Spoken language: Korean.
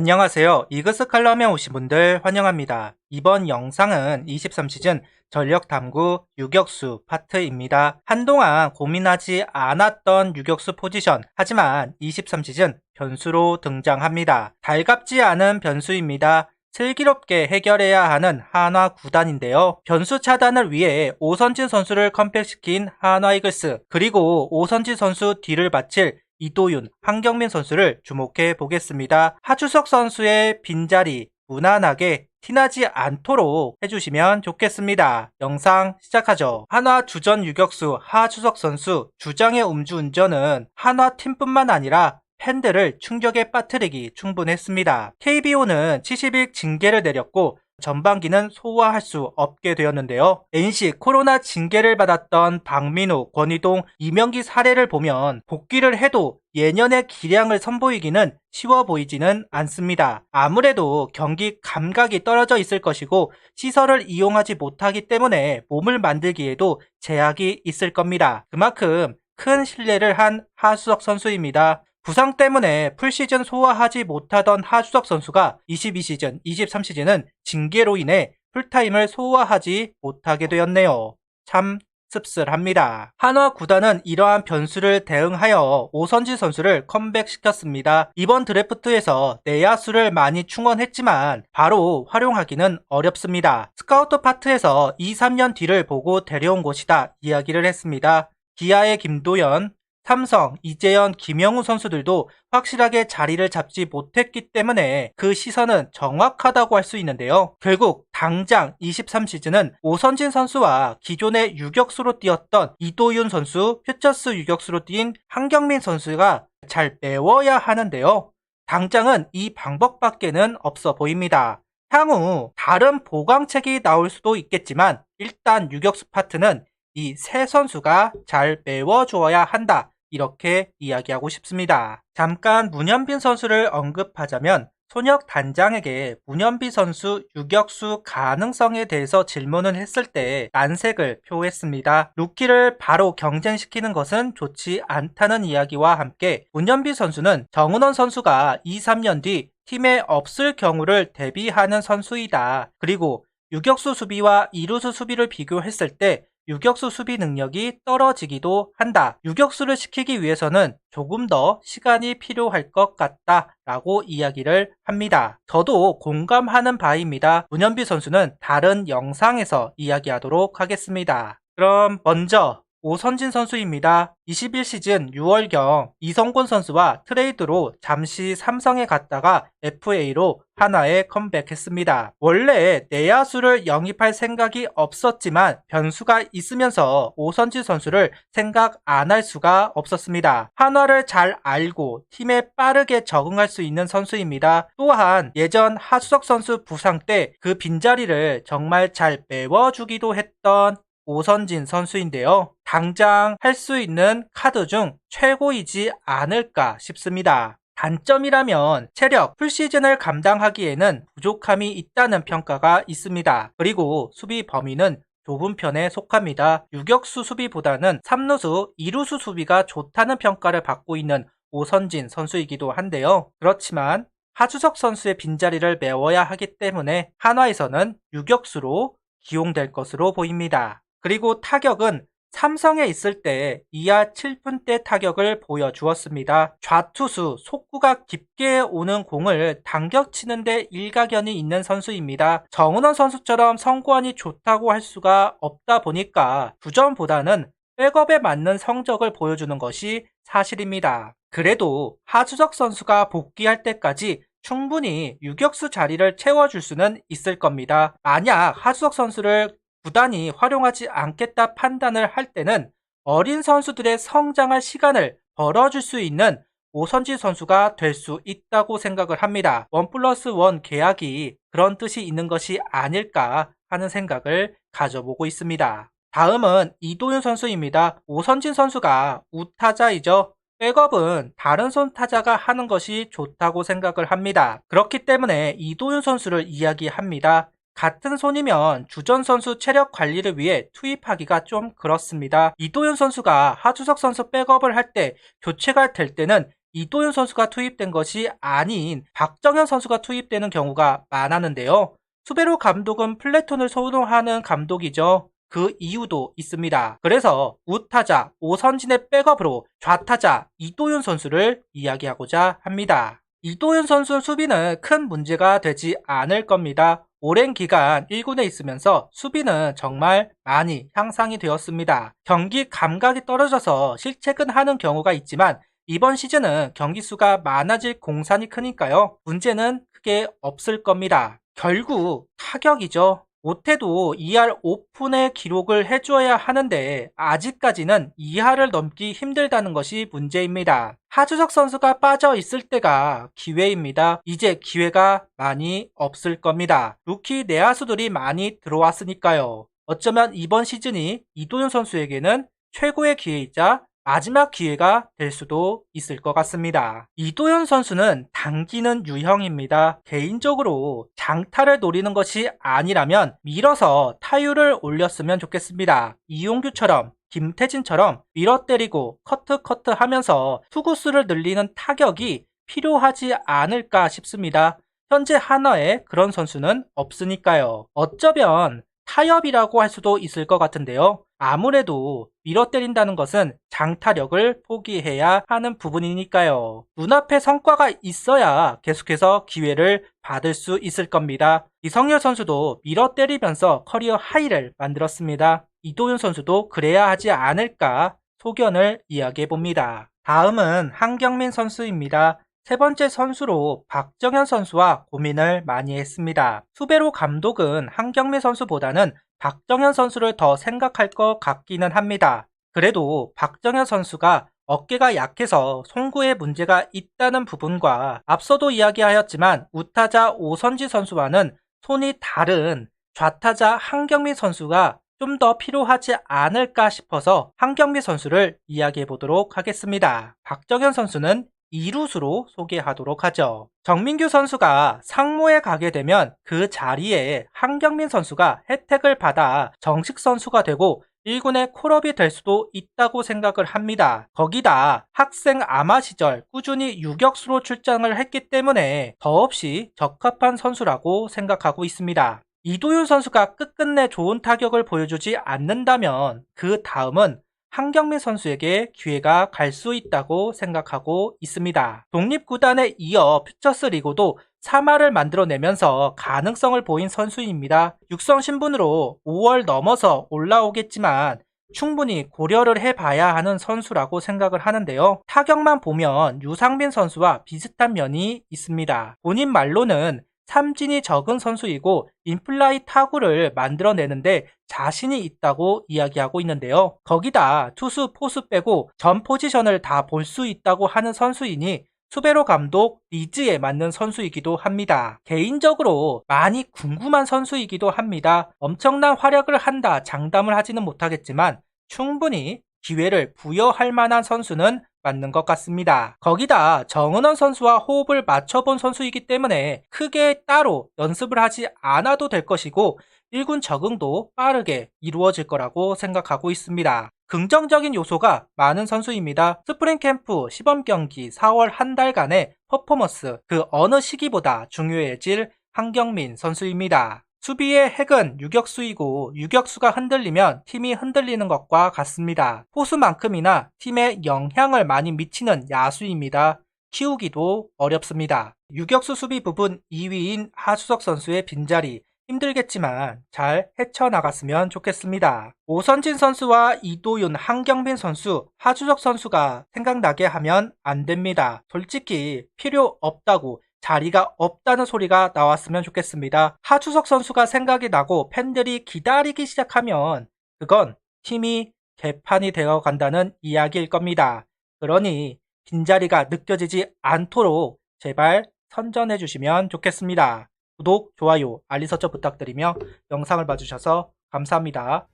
안녕하세요. 이그스 칼럼에 오신 분들 환영합니다. 이번 영상은 23시즌 전력 탐구 유격수 파트입니다. 한동안 고민하지 않았던 유격수 포지션, 하지만 23시즌 변수로 등장합니다. 달갑지 않은 변수입니다. 슬기롭게 해결해야 하는 한화 구단인데요. 변수 차단을 위해 오선진 선수를 컴백시킨 한화 이글스, 그리고 오선진 선수 뒤를 바칠 이도윤, 한경민 선수를 주목해 보겠습니다. 하주석 선수의 빈자리 무난하게 티나지 않도록 해주시면 좋겠습니다. 영상 시작하죠. 한화 주전 유격수 하주석 선수 주장의 음주운전은 한화 팀뿐만 아니라 팬들을 충격에 빠뜨리기 충분했습니다. KBO는 70일 징계를 내렸고 전반기는 소화할 수 없게 되었는데요. NC 코로나 징계를 받았던 박민우, 권희동, 이명기 사례를 보면 복귀를 해도 예년의 기량을 선보이기는 쉬워 보이지는 않습니다. 아무래도 경기 감각이 떨어져 있을 것이고 시설을 이용하지 못하기 때문에 몸을 만들기에도 제약이 있을 겁니다. 그만큼 큰 신뢰를 한 하주석 선수입니다. 부상 때문에 풀시즌 소화하지 못하던 하주석 선수가 22시즌, 23시즌은 징계로 인해 풀타임을 소화하지 못하게 되었네요. 참 씁쓸합니다. 한화 구단은 이러한 변수를 대응하여 오선지 선수를 컴백시켰습니다. 이번 드래프트에서 내야수를 많이 충원했지만 바로 활용하기는 어렵습니다. 스카우트 파트에서 2, 3년 뒤를 보고 데려온 것이다 이야기를 했습니다. 기아의 김도연, 삼성, 이재현, 김영우 선수들도 확실하게 자리를 잡지 못했기 때문에 그 시선은 정확하다고 할 수 있는데요. 결국 당장 23시즌은 오선진 선수와 기존의 유격수로 뛰었던 이도윤 선수, 퓨처스 유격수로 뛴 한경민 선수가 잘 메워야 하는데요. 당장은 이 방법밖에는 없어 보입니다. 향후 다른 보강책이 나올 수도 있겠지만 일단 유격수 파트는 이 세 선수가 잘 메워주어야 한다. 이렇게 이야기하고 싶습니다. 잠깐 문현빈 선수를 언급하자면 손혁 단장에게 문현빈 선수 유격수 가능성에 대해서 질문을 했을 때 난색을 표했습니다. 루키를 바로 경쟁시키는 것은 좋지 않다는 이야기와 함께 문현빈 선수는 정은원 선수가 2, 3년 뒤 팀에 없을 경우를 대비하는 선수이다. 그리고 유격수 수비와 이루수 수비를 비교했을 때 유격수 수비 능력이 떨어지기도 한다. 유격수를 시키기 위해서는 조금 더 시간이 필요할 것 같다 라고 이야기를 합니다. 저도 공감하는 바입니다. 문현비 선수는 다른 영상에서 이야기하도록 하겠습니다. 그럼 먼저 오선진 선수입니다. 21시즌 6월경 이성곤 선수와 트레이드로 잠시 삼성에 갔다가 FA로 한화에 컴백했습니다. 원래 내야수를 영입할 생각이 없었지만 변수가 있으면서 오선진 선수를 생각 안 할 수가 없었습니다. 한화를 잘 알고 팀에 빠르게 적응할 수 있는 선수입니다. 또한 예전 하수석 선수 부상 때 그 빈자리를 정말 잘 메워주기도 했던 오선진 선수인데요. 당장 할 수 있는 카드 중 최고이지 않을까 싶습니다. 단점이라면 체력, 풀시즌을 감당하기에는 부족함이 있다는 평가가 있습니다. 그리고 수비 범위는 좁은 편에 속합니다. 유격수 수비보다는 3루수, 2루수 수비가 좋다는 평가를 받고 있는 오선진 선수이기도 한데요. 그렇지만 하주석 선수의 빈자리를 메워야 하기 때문에 한화에서는 유격수로 기용될 것으로 보입니다. 그리고 타격은 삼성에 있을 때 2할 7푼대 타격을 보여주었습니다. 좌투수 속구가 깊게 오는 공을 당겨 치는데 일가견이 있는 선수입니다. 정은원 선수처럼 성구안이 좋다고 할 수가 없다 보니까 주전보다는 백업에 맞는 성적을 보여주는 것이 사실입니다. 그래도 하주석 선수가 복귀할 때까지 충분히 유격수 자리를 채워줄 수는 있을 겁니다. 만약 하주석 선수를 구단이 활용하지 않겠다 판단을 할 때는 어린 선수들의 성장할 시간을 벌어줄 수 있는 오선지 선수가 될 수 있다고 생각을 합니다. 1+1 계약이 그런 뜻이 있는 것이 아닐까 하는 생각을 가져보고 있습니다. 다음은 이도윤 선수입니다. 오선진 선수가 우타자이죠. 백업은 다른 손 타자가 하는 것이 좋다고 생각을 합니다. 그렇기 때문에 이도윤 선수를 이야기합니다. 같은 손이면 주전 선수 체력 관리를 위해 투입하기가 좀 그렇습니다. 이도윤 선수가 하주석 선수 백업을 할 때 교체가 될 때는 이도윤 선수가 투입된 것이 아닌 박정현 선수가 투입되는 경우가 많았는데요. 수베로 감독은 플래톤을 선호하는 감독이죠. 그 이유도 있습니다. 그래서 우타자 오선진의 백업으로 좌타자 이도윤 선수를 이야기하고자 합니다. 이도윤 선수 수비는 큰 문제가 되지 않을 겁니다. 오랜 기간 1군에 있으면서 수비는 정말 많이 향상이 되었습니다. 경기 감각이 떨어져서 실책은 하는 경우가 있지만 이번 시즌은 경기 수가 많아질 공산이 크니까요. 문제는 크게 없을 겁니다. 결국 타격이죠. 못해도 2할 오픈의 기록을 해줘야 하는데 아직까지는 2할을 넘기 힘들다는 것이 문제입니다. 하주석 선수가 빠져 있을 때가 기회입니다. 이제 기회가 많이 없을 겁니다. 루키 내야수들이 많이 들어왔으니까요. 어쩌면 이번 시즌이 이도윤 선수에게는 최고의 기회이자 마지막 기회가 될 수도 있을 것 같습니다. 이도현 선수는 당기는 유형입니다. 개인적으로 장타를 노리는 것이 아니라면 밀어서 타율을 올렸으면 좋겠습니다. 이용규처럼 김태진처럼 밀어 때리고 커트 하면서 투구수를 늘리는 타격이 필요하지 않을까 싶습니다. 현재 하나에 그런 선수는 없으니까요. 어쩌면 타협이라고 할 수도 있을 것 같은데요. 아무래도 밀어 때린다는 것은 장타력을 포기해야 하는 부분이니까요. 눈앞에 성과가 있어야 계속해서 기회를 받을 수 있을 겁니다. 이성열 선수도 밀어 때리면서 커리어 하이를 만들었습니다. 이도윤 선수도 그래야 하지 않을까 소견을 이야기해 봅니다. 다음은 한경민 선수입니다. 세 번째 선수로 박정현 선수와 고민을 많이 했습니다. 수베로 감독은 한경민 선수보다는 박정현 선수를 더 생각할 것 같기는 합니다. 그래도 박정현 선수가 어깨가 약해서 송구에 문제가 있다는 부분과 앞서도 이야기하였지만 우타자 오선지 선수와는 손이 다른 좌타자 한경민 선수가 좀 더 필요하지 않을까 싶어서 한경민 선수를 이야기해 보도록 하겠습니다. 박정현 선수는 2루수로 소개하도록 하죠. 정민규 선수가 상무에 가게 되면 그 자리에 한경민 선수가 혜택을 받아 정식 선수가 되고 1군의 콜업이 될 수도 있다고 생각을 합니다. 거기다 학생 아마 시절 꾸준히 유격수로 출장을 했기 때문에 더없이 적합한 선수라고 생각하고 있습니다. 이도윤 선수가 끝끝내 좋은 타격을 보여주지 않는다면 그 다음은 한경민 선수에게 기회가 갈 수 있다고 생각하고 있습니다. 독립구단에 이어 퓨처스리그도 3할을 만들어내면서 가능성을 보인 선수입니다. 육성 신분으로 5월 넘어서 올라오겠지만 충분히 고려를 해봐야 하는 선수라고 생각을 하는데요. 타격만 보면 유상빈 선수와 비슷한 면이 있습니다. 본인 말로는 삼진이 적은 선수이고 인플라이 타구를 만들어내는데 자신이 있다고 이야기하고 있는데요. 거기다 투수 포수 빼고 전 포지션을 다 볼 수 있다고 하는 선수이니 수베로 감독 니즈에 맞는 선수이기도 합니다. 개인적으로 많이 궁금한 선수이기도 합니다. 엄청난 활약을 한다 장담을 하지는 못하겠지만 충분히 기회를 부여할 만한 선수는 맞는 것 같습니다. 거기다 정은원 선수와 호흡을 맞춰본 선수이기 때문에 크게 따로 연습을 하지 않아도 될 것이고 1군 적응도 빠르게 이루어질 거라고 생각하고 있습니다. 긍정적인 요소가 많은 선수입니다. 스프링 캠프 시범 경기 4월 한 달간의 퍼포먼스 그 어느 시기보다 중요해질 한경민 선수입니다. 수비의 핵은 유격수이고 유격수가 흔들리면 팀이 흔들리는 것과 같습니다. 포수만큼이나 팀에 영향을 많이 미치는 야수입니다. 키우기도 어렵습니다. 유격수 수비 부분 2위인 하주석 선수의 빈자리 힘들겠지만 잘 헤쳐나갔으면 좋겠습니다. 오선진 선수와 이도윤, 한경빈 선수, 하주석 선수가 생각나게 하면 안 됩니다. 솔직히 필요 없다고 자리가 없다는 소리가 나왔으면 좋겠습니다. 하주석 선수가 생각이 나고 팬들이 기다리기 시작하면 그건 팀이 개판이 되어 간다는 이야기일 겁니다. 그러니 빈자리가 느껴지지 않도록 제발 선전해 주시면 좋겠습니다. 구독, 좋아요, 알림 설정 부탁드리며 영상을 봐주셔서 감사합니다.